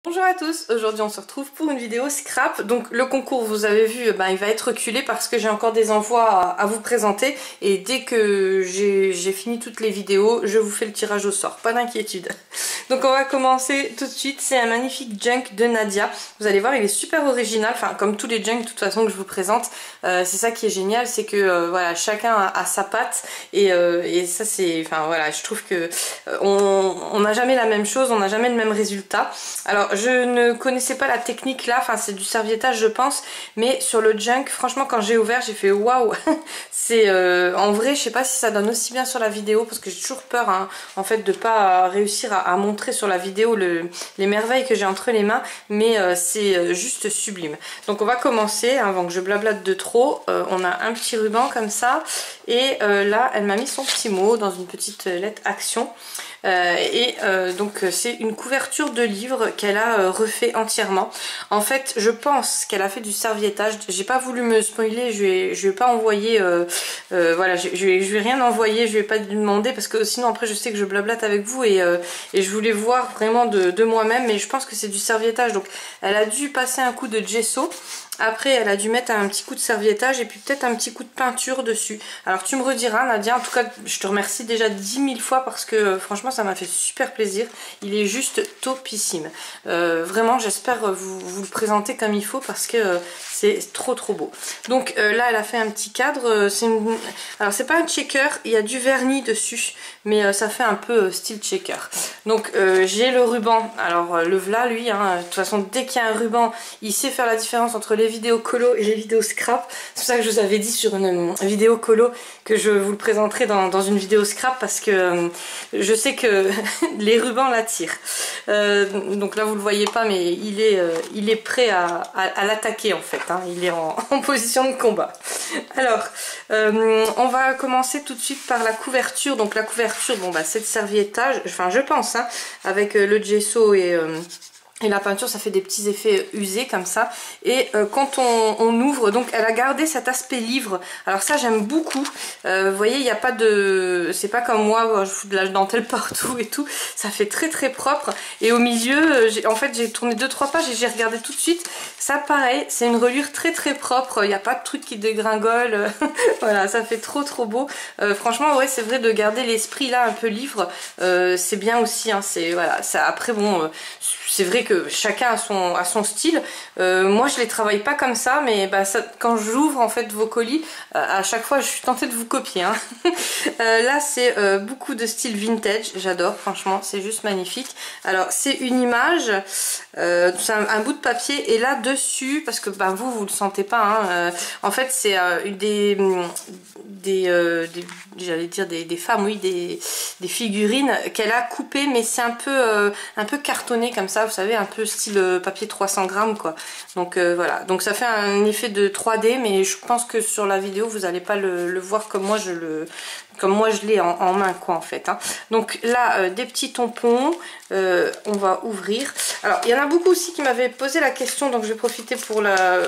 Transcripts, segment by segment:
Bonjour à tous, aujourd'hui on se retrouve pour une vidéo scrap. Donc le concours, vous avez vu, il va être reculé parce que j'ai encore des envois à vous présenter. Et dès que j'ai fini toutes les vidéos, je vous fais le tirage au sort, pas d'inquiétude. Donc on va commencer tout de suite, c'est un magnifique junk de Nadia. Vous allez voir, il est super original, enfin comme tous les junks de toute façon que je vous présente. C'est ça qui est génial, c'est que voilà, chacun a sa patte. Et ça c'est, enfin voilà, je trouve que on n'a jamais la même chose, on n'a jamais le même résultat. Alors je ne connaissais pas la technique là, enfin c'est du serviettage je pense, mais sur le junk, franchement quand j'ai ouvert j'ai fait waouh. C'est en vrai je sais pas si ça donne aussi bien sur la vidéo parce que j'ai toujours peur hein, en fait de pas réussir à montrer sur la vidéo les merveilles que j'ai entre les mains, mais c'est juste sublime. Donc on va commencer avant que je blablate de trop. On a un petit ruban comme ça et là elle m'a mis son petit mot dans une petite lettre action. Donc c'est une couverture de livre qu'elle a refait entièrement. En fait je pense qu'elle a fait du serviettage. J'ai pas voulu me spoiler, je lui ai pas envoyé voilà, je lui ai rien envoyé, je lui ai pas demandé parce que sinon après je sais que je blablate avec vous et je voulais voir vraiment de moi-même, mais je pense que c'est du serviettage. Donc elle a dû passer un coup de gesso. Après elle a dû mettre un petit coup de serviettage et puis peut-être un petit coup de peinture dessus. Alors tu me rediras Nadia, en tout cas je te remercie déjà 10 000 fois parce que franchement ça m'a fait super plaisir. Il est juste topissime. Vraiment j'espère vous le présenter comme il faut parce que c'est trop beau. Donc là elle a fait un petit cadre. Alors c'est pas un checker, il y a du vernis dessus mais ça fait un peu style checker. Donc j'ai le ruban. Alors le v'là lui hein, de toute façon dès qu'il y a un ruban il sait faire la différence entre les vidéos colo et les vidéos scrap. C'est pour ça que je vous avais dit sur une vidéo colo que je vous le présenterai dans une vidéo scrap parce que je sais que les rubans l'attirent. Donc là vous le voyez pas mais il est prêt à l'attaquer en fait hein. Il est en position de combat. Alors on va commencer tout de suite par la couverture. Donc la couverture bon c'est de serviettage, enfin je pense hein, avec le gesso et la peinture ça fait des petits effets usés comme ça. Et quand on ouvre, donc elle a gardé cet aspect livre. Alors ça j'aime beaucoup. Vous voyez il n'y a pas de... C'est pas comme moi, je fous de la dentelle partout et tout. Ça fait très propre. Et au milieu, en fait j'ai tourné 2-3 pages et j'ai regardé tout de suite. Ça pareil, c'est une reliure très propre. Il n'y a pas de truc qui dégringole. Voilà, ça fait trop beau. Franchement ouais c'est vrai de garder l'esprit là un peu livre. C'est bien aussi. Hein, voilà, ça, après bon... c'est vrai que chacun a son style. Moi je les travaille pas comme ça, mais quand j'ouvre en fait vos colis, à chaque fois je suis tentée de vous copier hein. Là c'est beaucoup de style vintage, j'adore franchement, c'est juste magnifique. Alors c'est une image, c'est un bout de papier et là dessus, parce que vous le sentez pas hein, en fait c'est j'allais dire des femmes, oui, des figurines qu'elle a coupées, mais c'est un peu cartonné comme ça, vous savez, un peu style papier 300 grammes quoi. Donc voilà, donc ça fait un effet de 3D, mais je pense que sur la vidéo vous n'allez pas le voir comme moi je l'ai en main quoi en fait hein. Donc là des petits tampons, on va ouvrir. Alors il y en a beaucoup aussi qui m'avaient posé la question, donc je vais profiter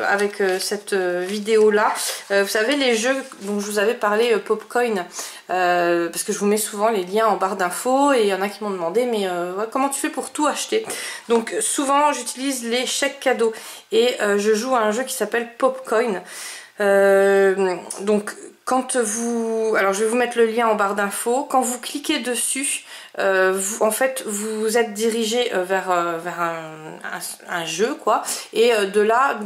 avec cette vidéo là. Vous savez les jeux dont je vous avais parlé Popcoin, parce que je vous mets souvent les liens en barre d'infos et il y en a qui m'ont demandé mais ouais, comment tu fais pour tout acheter. Donc souvent j'utilise les chèques cadeaux et je joue à un jeu qui s'appelle Popcoin. Donc quand vous... Alors je vais vous mettre le lien en barre d'infos. Quand vous cliquez dessus, en fait vous êtes dirigé vers un jeu quoi. Et de là,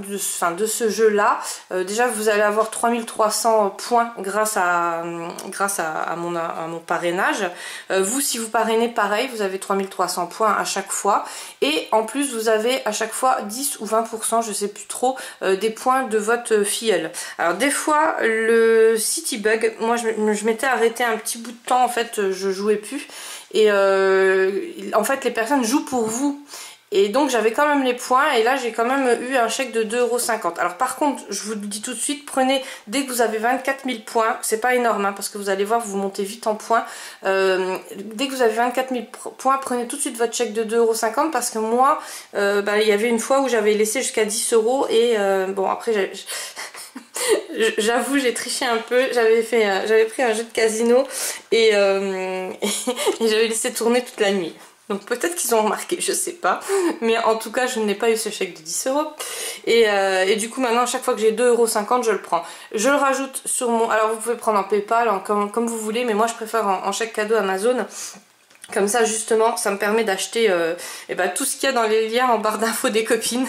de ce jeu là, déjà vous allez avoir 3300 points grâce à mon parrainage. Vous si vous parrainez pareil, vous avez 3300 points à chaque fois. Et en plus vous avez à chaque fois 10 ou 20%, je sais plus trop, des points de votre filleul. Alors des fois le site il bug, moi je m'étais arrêté un petit bout de temps en fait, je jouais plus et en fait les personnes jouent pour vous et donc j'avais quand même les points et là j'ai quand même eu un chèque de 2,50 €. Alors par contre je vous le dis tout de suite, prenez dès que vous avez 24 000 points, c'est pas énorme hein, parce que vous allez voir vous montez vite en points, dès que vous avez 24 000 points prenez tout de suite votre chèque de 2,50 € parce que moi il y avait une fois où j'avais laissé jusqu'à 10 € et bon après j'avoue j'ai triché un peu, j'avais pris un jeu de casino et j'avais laissé tourner toute la nuit. Donc peut-être qu'ils ont remarqué, je sais pas. Mais en tout cas, je n'ai pas eu ce chèque de 10 €. Et du coup, maintenant, à chaque fois que j'ai 2,50 €, je le prends. Je le rajoute sur mon... Alors vous pouvez prendre en PayPal, comme vous voulez, mais moi je préfère en chèque cadeau Amazon. Comme ça, justement, ça me permet d'acheter tout ce qu'il y a dans les liens en barre d'infos des copines.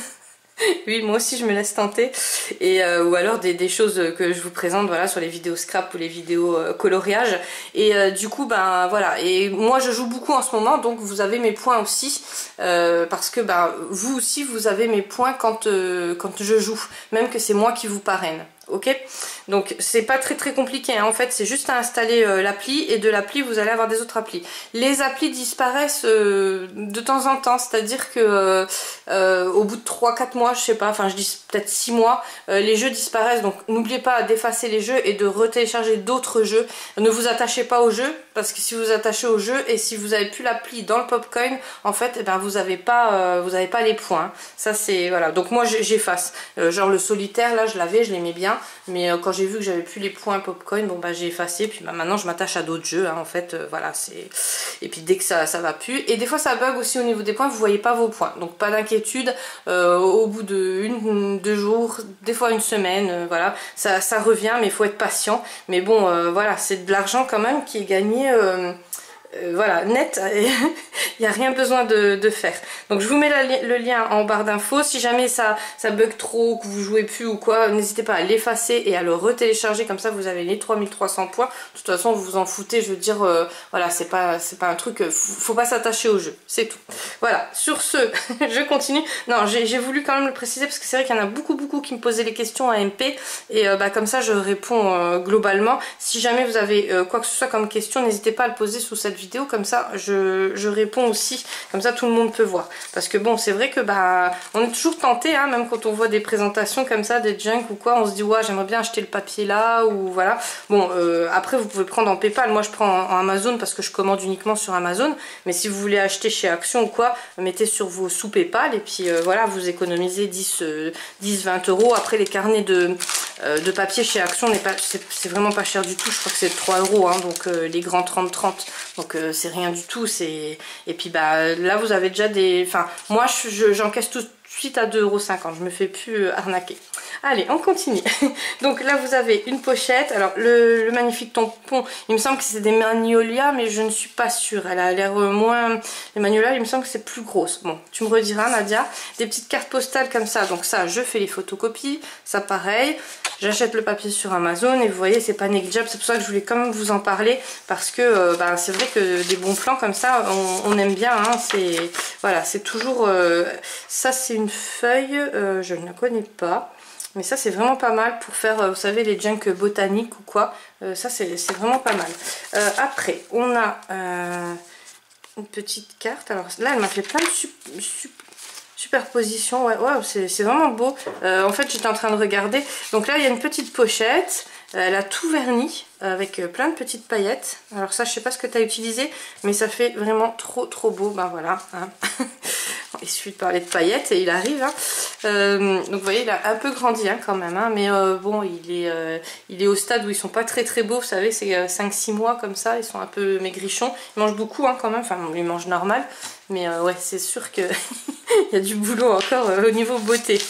Oui, moi aussi je me laisse tenter. Ou alors des choses que je vous présente, voilà, sur les vidéos scrap ou les vidéos coloriage. Du coup, ben voilà. Et moi je joue beaucoup en ce moment, donc vous avez mes points aussi. Parce que vous aussi vous avez mes points quand je joue. Même que c'est moi qui vous parraine. Ok, donc c'est pas très compliqué hein. En fait c'est juste à installer l'appli, et de l'appli vous allez avoir des autres applis. Les applis disparaissent de temps en temps, c'est à dire que au bout de 3-4 mois, je sais pas, enfin je dis peut-être 6 mois, les jeux disparaissent. Donc n'oubliez pas d'effacer les jeux et de retélécharger d'autres jeux. Ne vous attachez pas aux jeux, parce que si vous attachez aux jeux et si vous avez plus l'appli dans le Popcoin, en fait vous avez pas les points. Ça c'est voilà, donc moi j'efface. Genre le solitaire là je l'avais, je l'aimais bien. Mais quand j'ai vu que j'avais plus les points Popcoin, bon j'ai effacé, puis maintenant je m'attache à d'autres jeux hein, en fait, voilà, c'est... Et puis dès que ça va plus, et des fois ça bug aussi au niveau des points, vous voyez pas vos points, donc pas d'inquiétude, au bout de 2 jours, des fois une semaine, voilà, ça revient, mais il faut être patient. Mais bon, voilà, c'est de l'argent quand même qui est gagné... voilà, net, il n'y a rien besoin de faire. Donc je vous mets le lien en barre d'infos. Si jamais ça bug trop, que vous jouez plus ou quoi, n'hésitez pas à l'effacer et à le retélécharger, comme ça vous avez les 3300 points. De toute façon vous vous en foutez, je veux dire, voilà, c'est pas un truc, faut pas s'attacher au jeu, c'est tout. Voilà, sur ce, je continue. Non, j'ai voulu quand même le préciser, parce que c'est vrai qu'il y en a beaucoup qui me posaient les questions à MP, et comme ça je réponds globalement. Si jamais vous avez quoi que ce soit comme question, n'hésitez pas à le poser sous cette vidéo, comme ça je réponds aussi, comme ça tout le monde peut voir. Parce que bon, c'est vrai que on est toujours tenté, hein, même quand on voit des présentations comme ça, des junk ou quoi, on se dit ouais, j'aimerais bien acheter le papier là, ou voilà. Bon, après vous pouvez prendre en PayPal, moi je prends en Amazon parce que je commande uniquement sur Amazon, mais si vous voulez acheter chez Action ou quoi, mettez sur vos sous PayPal, et puis voilà, vous économisez 10-20 €. Après les carnets de papier chez Action, c'est vraiment pas cher du tout, je crois que c'est 3 €, hein, donc les grands 30-30, donc c'est rien du tout. Et puis là vous avez déjà des... Enfin moi j'encaisse tout de suite à 2,50 €, je me fais plus arnaquer. Allez, on continue. Donc là vous avez une pochette. Alors le magnifique tampon, il me semble que c'est des Magnolia, mais je ne suis pas sûre. Elle a l'air moins... Les Magnolia, il me semble que c'est plus grosse. Bon, tu me rediras Nadia. Des petites cartes postales comme ça. Donc ça, je fais les photocopies. Ça pareil. J'achète le papier sur Amazon, et vous voyez, c'est pas négligeable. C'est pour ça que je voulais quand même vous en parler, parce que c'est vrai que des bons plans comme ça, on aime bien. Hein, voilà, c'est toujours... ça c'est une feuille, je ne la connais pas. Mais ça c'est vraiment pas mal pour faire, vous savez, les junk botaniques ou quoi. Ça c'est vraiment pas mal. Après, on a une petite carte. Alors là, elle m'a fait plein de superpositions. Ouais, c'est vraiment beau. En fait, j'étais en train de regarder. Donc là, il y a une petite pochette. Elle a tout verni avec plein de petites paillettes. Alors ça, je sais pas ce que tu as utilisé, mais ça fait vraiment trop beau. Ben voilà. Hein. Il suffit de parler de paillettes et il arrive. Hein. Donc vous voyez, il a un peu grandi hein, quand même. Hein, mais bon, il est au stade où ils sont pas très beaux. Vous savez, c'est 5-6 mois comme ça. Ils sont un peu maigrichons. Ils mangent beaucoup hein, quand même. Enfin, ils mangent normal. Mais ouais, c'est sûr qu'il y a du boulot encore au niveau beauté.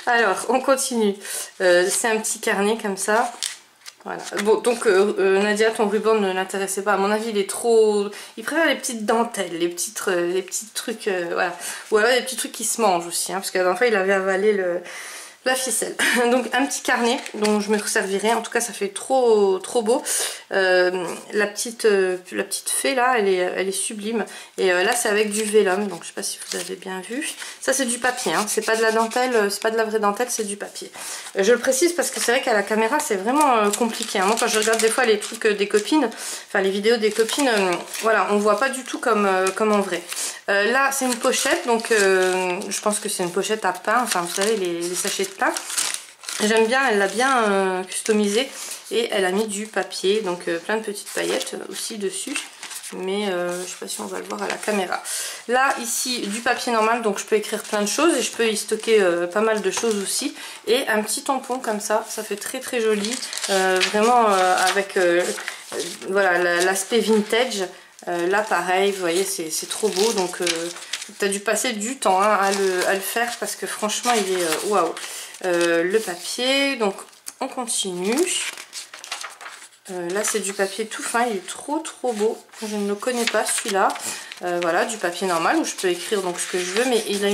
Alors, on continue. C'est un petit carnet comme ça. Voilà. Bon, donc Nadia, ton ruban ne l'intéressait pas. À mon avis, il est trop... Il préfère les petites dentelles, les petits trucs, voilà. Ou alors les petits trucs qui se mangent aussi, hein, parce que la dernière fois, il avait avalé la ficelle. Donc un petit carnet dont je me servirai. En tout cas, ça fait trop beau. La petite fée là, elle est sublime. Et là, c'est avec du vélum. Donc je sais pas si vous avez bien vu. Ça, c'est du papier. Hein. C'est pas de la dentelle, c'est pas de la vraie dentelle, c'est du papier. Je le précise parce que c'est vrai qu'à la caméra, c'est vraiment compliqué. Hein. Moi, quand je regarde des fois les trucs des copines, enfin les vidéos des copines, voilà, on voit pas du tout comme en vrai. Là, c'est une pochette. Donc je pense que c'est une pochette à pain. Enfin, vous savez, les sachets de pain. J'aime bien, elle l'a bien customisé, et elle a mis du papier, donc plein de petites paillettes aussi dessus, mais je sais pas si on va le voir à la caméra. Là ici du papier normal, donc je peux écrire plein de choses et je peux y stocker pas mal de choses aussi, et un petit tampon comme ça fait très joli, vraiment avec voilà l'aspect vintage. Là pareil, vous voyez, c'est trop beau. Donc tu as dû passer du temps hein, à le faire parce que franchement il est waouh. Le papier, donc on continue. Là c'est du papier tout fin, il est trop beau. Je ne le connais pas celui-là. Voilà, du papier normal où je peux écrire donc ce que je veux, mais il a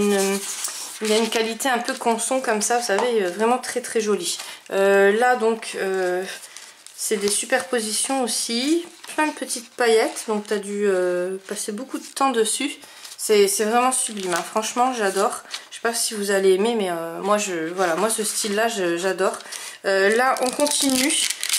une qualité un peu canson comme ça, vous savez, vraiment très joli. Là donc c'est des superpositions aussi, plein de petites paillettes, donc tu as dû passer beaucoup de temps dessus. C'est vraiment sublime, hein. Franchement j'adore. Je sais pas si vous allez aimer, mais voilà, moi ce style là j'adore. Là on continue,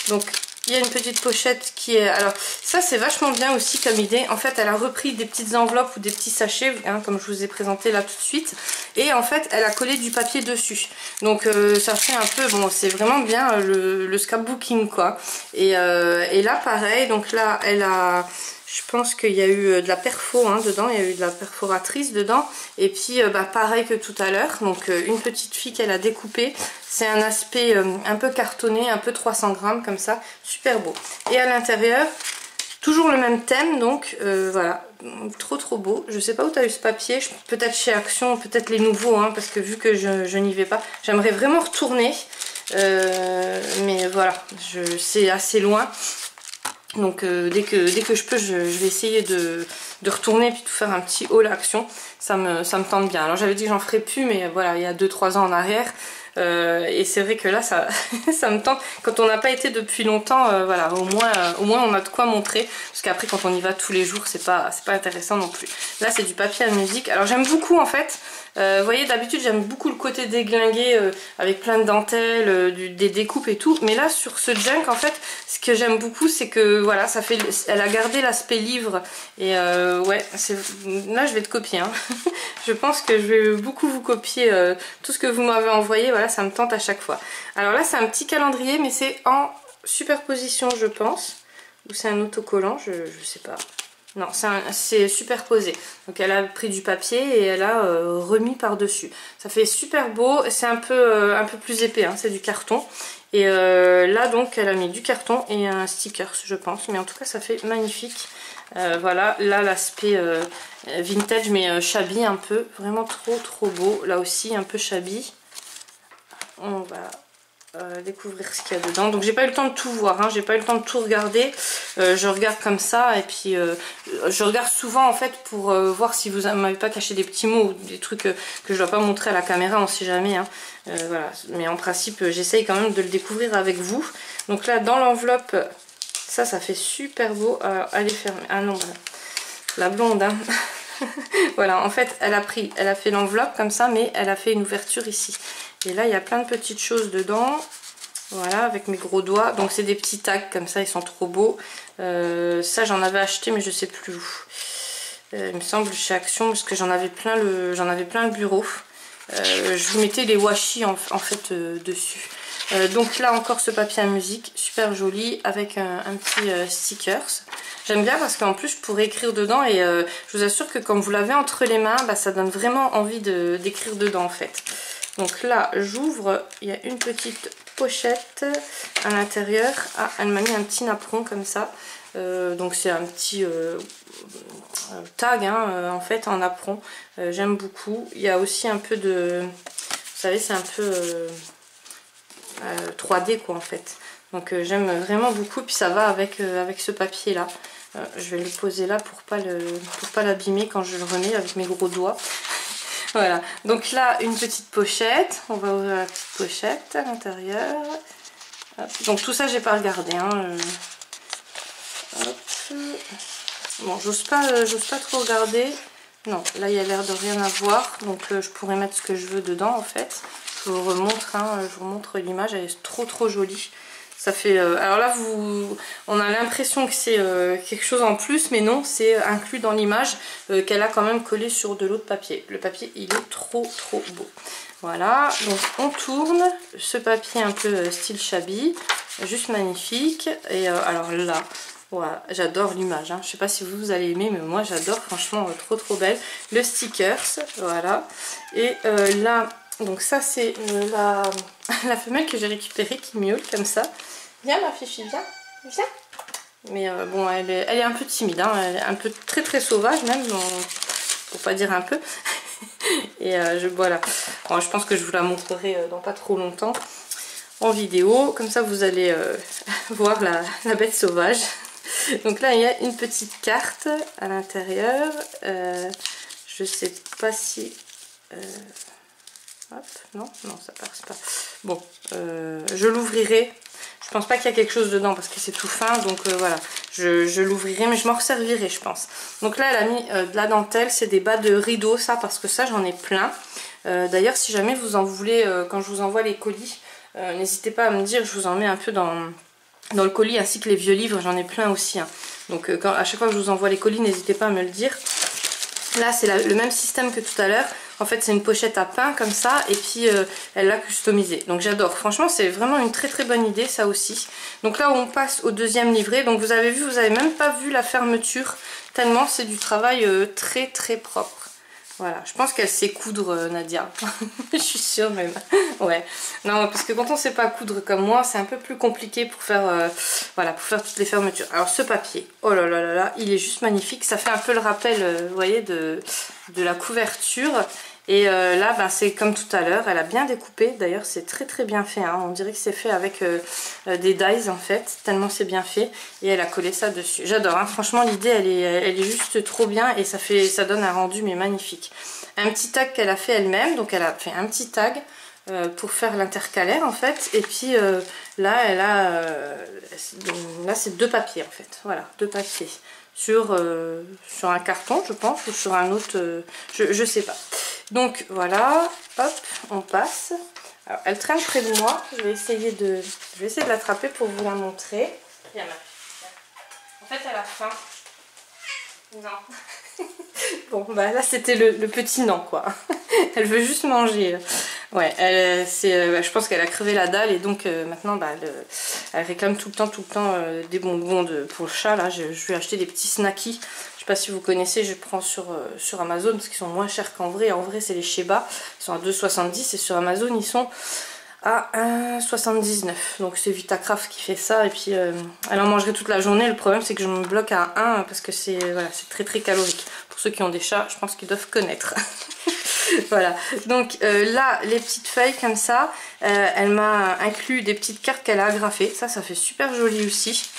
donc il y a une petite pochette qui est... Alors ça c'est vachement bien aussi comme idée. En fait elle a repris des petites enveloppes ou des petits sachets, hein, comme je vous ai présenté là tout de suite. Et en fait elle a collé du papier dessus. Donc ça fait un peu... Bon c'est vraiment bien le scrapbooking quoi. Et là pareil, donc là elle a... Je pense qu'il y a eu de la perfo hein, dedans, il y a eu de la perforatrice dedans. Et puis pareil que tout à l'heure, donc une petite fille qu'elle a découpée. C'est un aspect un peu cartonné, un peu 300 grammes comme ça, super beau. Et à l'intérieur, toujours le même thème, donc voilà, trop beau. Je sais pas où tu as eu ce papier, peut-être chez Action, peut-être les nouveaux, hein, parce que vu que je n'y vais pas, j'aimerais vraiment retourner. Mais voilà, c'est assez loin. Donc dès que je peux, je vais essayer de retourner et puis de faire un petit haul Action. Ça me tente bien. Alors j'avais dit que j'en ferais plus, mais voilà, il y a 2-3 ans en arrière. Et c'est vrai que là ça, ça me tente. Quand on n'a pas été depuis longtemps, voilà, au moins on a de quoi montrer. Parce qu'après quand on y va tous les jours, c'est pas intéressant non plus. Là c'est du papier à musique. Alors j'aime beaucoup en fait. Vous voyez, d'habitude j'aime beaucoup le côté déglingué avec plein de dentelles, des découpes et tout. Mais là sur ce junk en fait, ce que j'aime beaucoup c'est que voilà, elle a gardé l'aspect livre. Et ouais, là je vais te copier. Hein. Je pense que je vais beaucoup vous copier tout ce que vous m'avez envoyé. Voilà, ça me tente à chaque fois. Alors là c'est un petit calendrier mais c'est en superposition je pense. Ou c'est un autocollant, je sais pas. Non, c'est superposé. Donc elle a pris du papier et elle a remis par-dessus. Ça fait super beau. C'est un peu plus épais, hein, c'est du carton. Et là donc elle a mis du carton et un sticker je pense. Mais en tout cas ça fait magnifique. Voilà, là l'aspect vintage mais shabby un peu. Vraiment trop beau. Là aussi un peu shabby. On va... découvrir ce qu'il y a dedans. Donc j'ai pas eu le temps de tout voir, hein. J'ai pas eu le temps de tout regarder. Je regarde comme ça et puis je regarde souvent en fait pour voir si vous m'avez pas caché des petits mots ou des trucs que je dois pas montrer à la caméra, on sait jamais. Hein. Voilà. Mais en principe j'essaye quand même de le découvrir avec vous. Donc là dans l'enveloppe, ça fait super beau. Allez fermer. Ah non, voilà. La blonde. Hein. Voilà, en fait elle a fait l'enveloppe comme ça mais elle a fait une ouverture ici. Et là il y a plein de petites choses dedans. Voilà, avec mes gros doigts. Donc c'est des petits tags comme ça, ils sont trop beaux. Ça j'en avais acheté mais je sais plus où. Il me semble chez Action parce que j'en avais plein le bureau. Je vous mettais les washi en fait dessus. Donc là encore ce papier à musique, super joli avec un petit stickers. J'aime bien parce qu'en plus je pourrais écrire dedans et je vous assure que quand vous l'avez entre les mains, ça donne vraiment envie d'écrire dedans en fait. Donc là j'ouvre, il y a une petite pochette à l'intérieur. Ah, elle m'a mis un petit napperon comme ça. Donc c'est un petit tag hein, en fait en napperon. J'aime beaucoup. Il y a aussi un peu de... Vous savez c'est un peu 3D quoi en fait. Donc j'aime vraiment beaucoup. Puis ça va avec ce papier là. Je vais le poser là pour pas l'abîmer quand je le remets avec mes gros doigts. Voilà, donc là une petite pochette, on va ouvrir la petite pochette à l'intérieur. Donc tout ça j'ai pas regardé. Hein. Bon, j'ose pas trop regarder. Non, là il y a l'air de rien avoir, donc je pourrais mettre ce que je veux dedans en fait. Je vous remontre, hein, je vous montre l'image, elle est trop jolie. Ça fait, alors là on a l'impression que c'est quelque chose en plus, mais non, c'est inclus dans l'image qu'elle a quand même collé sur de l'autre papier. Le papier il est trop beau. Voilà, donc on tourne ce papier un peu style shabby, juste magnifique. Et alors là, voilà, j'adore l'image, hein. Je sais pas si vous allez aimer, mais moi j'adore, franchement trop belle. Le stickers, voilà. Et là, donc ça c'est la femelle que j'ai récupérée qui miaule comme ça. Viens ma fifi, viens. Mais bon, elle est un peu timide, hein. Elle est un peu très sauvage même, pour pas dire un peu. Et voilà. Bon, je pense que je vous la montrerai dans pas trop longtemps en vidéo. Comme ça, vous allez voir la bête sauvage. Donc là, il y a une petite carte à l'intérieur. Je sais pas si... hop, non, ça passe pas. Bon, je l'ouvrirai. Je pense pas qu'il y a quelque chose dedans parce que c'est tout fin, donc voilà, je l'ouvrirai, mais je m'en resservirai, je pense. Donc là, elle a mis de la dentelle, c'est des bas de rideau, ça, parce que ça, j'en ai plein. D'ailleurs, si jamais vous en voulez, quand je vous envoie les colis, n'hésitez pas à me dire, je vous en mets un peu dans le colis, ainsi que les vieux livres, j'en ai plein aussi. Hein. Donc à chaque fois que je vous envoie les colis, n'hésitez pas à me le dire. Là, c'est le même système que tout à l'heure. En fait, c'est une pochette à pain comme ça, et puis elle l'a customisée. Donc j'adore. Franchement, c'est vraiment une très bonne idée, ça aussi. Donc là, on passe au deuxième livret. Donc vous avez vu, vous avez même pas vu la fermeture, tellement c'est du travail très propre. Voilà, je pense qu'elle sait coudre, Nadia. Je suis sûre même. Ouais. Non, parce que quand on sait pas coudre comme moi, c'est un peu plus compliqué pour faire, voilà, pour faire toutes les fermetures. Alors ce papier, oh là là, il est juste magnifique. Ça fait un peu le rappel, vous voyez, de la couverture. Et là, ben, c'est comme tout à l'heure, elle a bien découpé. D'ailleurs, c'est très bien fait. Hein. On dirait que c'est fait avec des dies en fait, tellement c'est bien fait. Et elle a collé ça dessus. J'adore. Hein. Franchement, l'idée, elle est juste trop bien et ça donne un rendu mais magnifique. Un petit tag qu'elle a fait elle-même. Donc, elle a fait un petit tag pour faire l'intercalaire en fait. Et puis là, elle a là, c'est 2 papiers en fait. Voilà, 2 papiers. Sur un carton, je pense, ou sur un autre, je sais pas. Donc voilà, hop, on passe. Alors, elle traîne près de moi. Je vais essayer de l'attraper pour vous la montrer. Viens, ma fille. En fait, elle a faim. Non. Bon, bah là, c'était le petit non, quoi. Elle veut juste manger. Ouais, je pense qu'elle a crevé la dalle et donc maintenant, bah, elle réclame tout le temps des bonbons pour le chat. Là, je lui ai acheté des petits snackies. Je sais pas si vous connaissez, je prends sur Amazon parce qu'ils sont moins chers qu'en vrai. En vrai, c'est les Sheba. Ils sont à 2,70 et sur Amazon, ils sont à 1,79. Donc c'est Vitacraft qui fait ça. Et puis, elle en mangerait toute la journée. Le problème, c'est que je me bloque à 1 parce que c'est voilà, très calorique. Pour ceux qui ont des chats, je pense qu'ils doivent connaître. Voilà. Donc là, les petites feuilles comme ça, elle m'a inclus des petites cartes qu'elle a agrafées. Ça fait super joli aussi.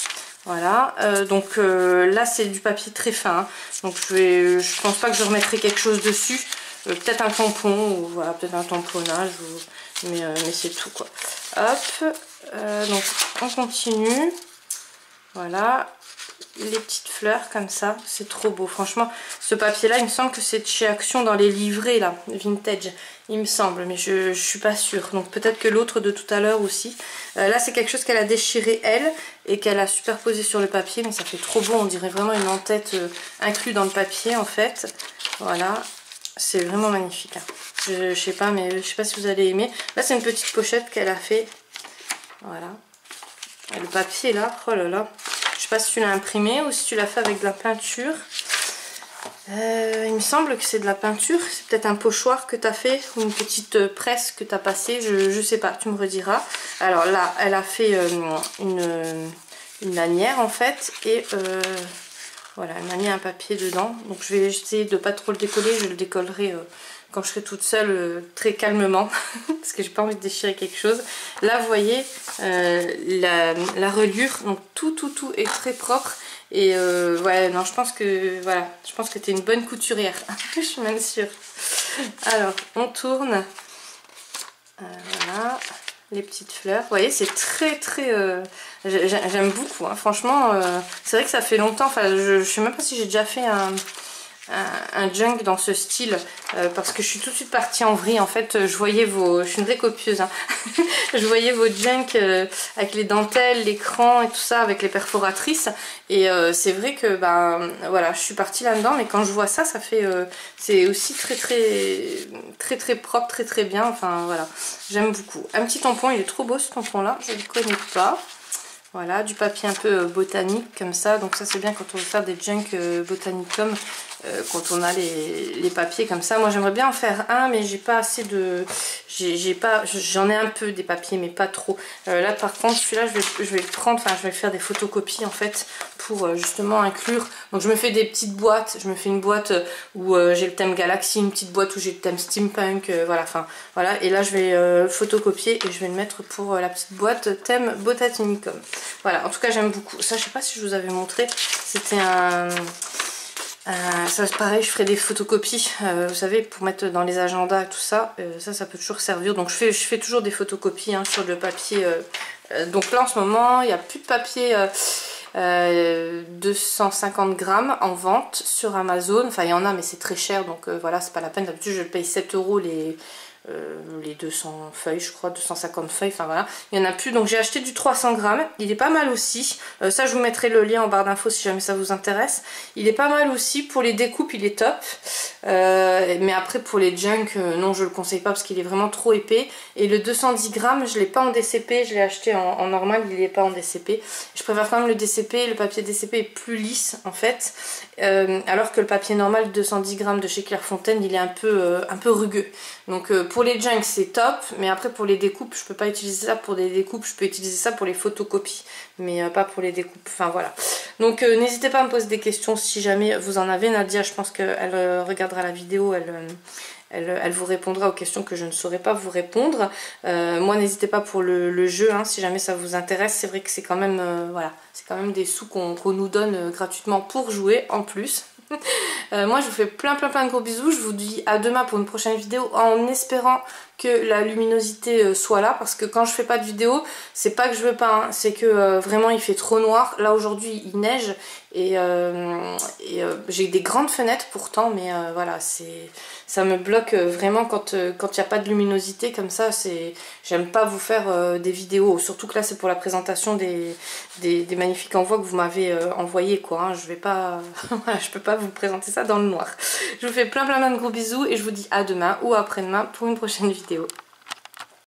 Voilà, donc là c'est du papier très fin, hein. Donc je pense pas que je remettrai quelque chose dessus, peut-être un tampon, ou voilà, peut-être un tamponnage, mais c'est tout quoi. Hop, donc on continue, voilà, les petites fleurs comme ça, c'est trop beau, franchement, ce papier là il me semble que c'est de chez Action dans les livrets là, vintage. Il me semble, mais je suis pas sûre. Donc peut-être que l'autre de tout à l'heure aussi. Là, c'est quelque chose qu'elle a déchiré, elle, et qu'elle a superposé sur le papier. Mais ça fait trop beau, on dirait vraiment une en-tête inclue dans le papier, en fait. Voilà, c'est vraiment magnifique. Hein. Je sais pas, mais je sais pas si vous allez aimer. Là, c'est une petite pochette qu'elle a fait. Voilà. Et le papier, là, oh là là. Je sais pas si tu l'as imprimé ou si tu l'as fait avec de la peinture. Il me semble que c'est de la peinture, c'est peut-être un pochoir que tu as fait ou une petite presse que tu as passée, je sais pas, tu me rediras. Alors là, elle a fait une lanière en fait et voilà, elle m'a mis un papier dedans. Donc je vais essayer de pas trop le décoller, je le décollerai quand je serai toute seule très calmement parce que j'ai pas envie de déchirer quelque chose. Là, vous voyez la reliure, donc tout est très propre. Et ouais, non, je pense que voilà, je pense que tu es une bonne couturière. Je suis même sûre. Alors, on tourne. Voilà, les petites fleurs. Vous voyez, c'est très j'aime beaucoup. Hein. Franchement, c'est vrai que ça fait longtemps. Enfin, je sais même pas si j'ai déjà fait un junk dans ce style parce que je suis tout de suite partie en vrille. En fait, je voyais je suis une vraie copieuse, hein. Je voyais vos junk avec les dentelles, l'écran et tout ça avec les perforatrices et c'est vrai que ben voilà, je suis partie là-dedans, mais quand je vois ça, ça fait c'est aussi très propre, très bien. Enfin voilà, j'aime beaucoup. Un petit tampon, il est trop beau ce tampon là, je ne le connais pas. Voilà, du papier un peu botanique comme ça. Donc ça c'est bien quand on veut faire des junk botanicum. quand on a les papiers comme ça. Moi j'aimerais bien en faire un, mais j'ai pas assez de... J'en ai un peu des papiers, mais pas trop. Là par contre celui-là je vais le prendre, enfin je vais faire des photocopies en fait pour justement inclure. Donc je me fais des petites boîtes, je me fais une boîte où j'ai le thème Galaxy, une petite boîte où j'ai le thème Steampunk, voilà, enfin voilà. Et là je vais photocopier et je vais le mettre pour la petite boîte thème Botanicum. Voilà, en tout cas j'aime beaucoup. Ça je sais pas si je vous avais montré, c'était ça c'est pareil, je ferai des photocopies, vous savez, pour mettre dans les agendas et tout ça, ça peut toujours servir. Donc je fais toujours des photocopies hein, sur le papier. Donc là en ce moment, il n'y a plus de papier 250 grammes en vente sur Amazon. Enfin il y en a mais c'est très cher, donc voilà, c'est pas la peine. D'habitude je paye 7 € les 200 feuilles, je crois, 250 feuilles, enfin voilà, il n'y en a plus. Donc j'ai acheté du 300 grammes, il est pas mal aussi, ça je vous mettrai le lien en barre d'infos si jamais ça vous intéresse. Il est pas mal aussi, pour les découpes il est top, mais après pour les junk, non je le conseille pas parce qu'il est vraiment trop épais. Et le 210 grammes je l'ai pas en DCP, je l'ai acheté en normal, il est pas en DCP. Je préfère quand même le DCP, le papier DCP est plus lisse en fait, alors que le papier normal 210 grammes de chez Clairefontaine il est un peu rugueux. Donc pour les junk c'est top, mais après pour les découpes je peux pas utiliser ça pour des découpes, je peux utiliser ça pour les photocopies, mais pas pour les découpes, enfin voilà. Donc n'hésitez pas à me poser des questions si jamais vous en avez. Nadia je pense qu'elle regardera la vidéo, elle vous répondra aux questions que je ne saurais pas vous répondre. Moi n'hésitez pas pour le jeu hein, si jamais ça vous intéresse. C'est vrai que c'est quand même voilà, c'est quand même des sous qu'on nous donne gratuitement pour jouer en plus. Moi je vous fais plein de gros bisous, je vous dis à demain pour une prochaine vidéo en espérant que la luminosité soit là, parce que quand je fais pas de vidéo c'est pas que je veux pas hein, c'est que vraiment il fait trop noir. Là aujourd'hui il neige et j'ai des grandes fenêtres pourtant, mais voilà, ça me bloque vraiment quand il n'y a pas de luminosité comme ça. J'aime pas vous faire des vidéos, surtout que là c'est pour la présentation des magnifiques envois que vous m'avez envoyés quoi hein. Je vais pas voilà, je peux pas vous présenter ça dans le noir. Je vous fais plein de gros bisous et je vous dis à demain ou après-demain pour une prochaine vidéo.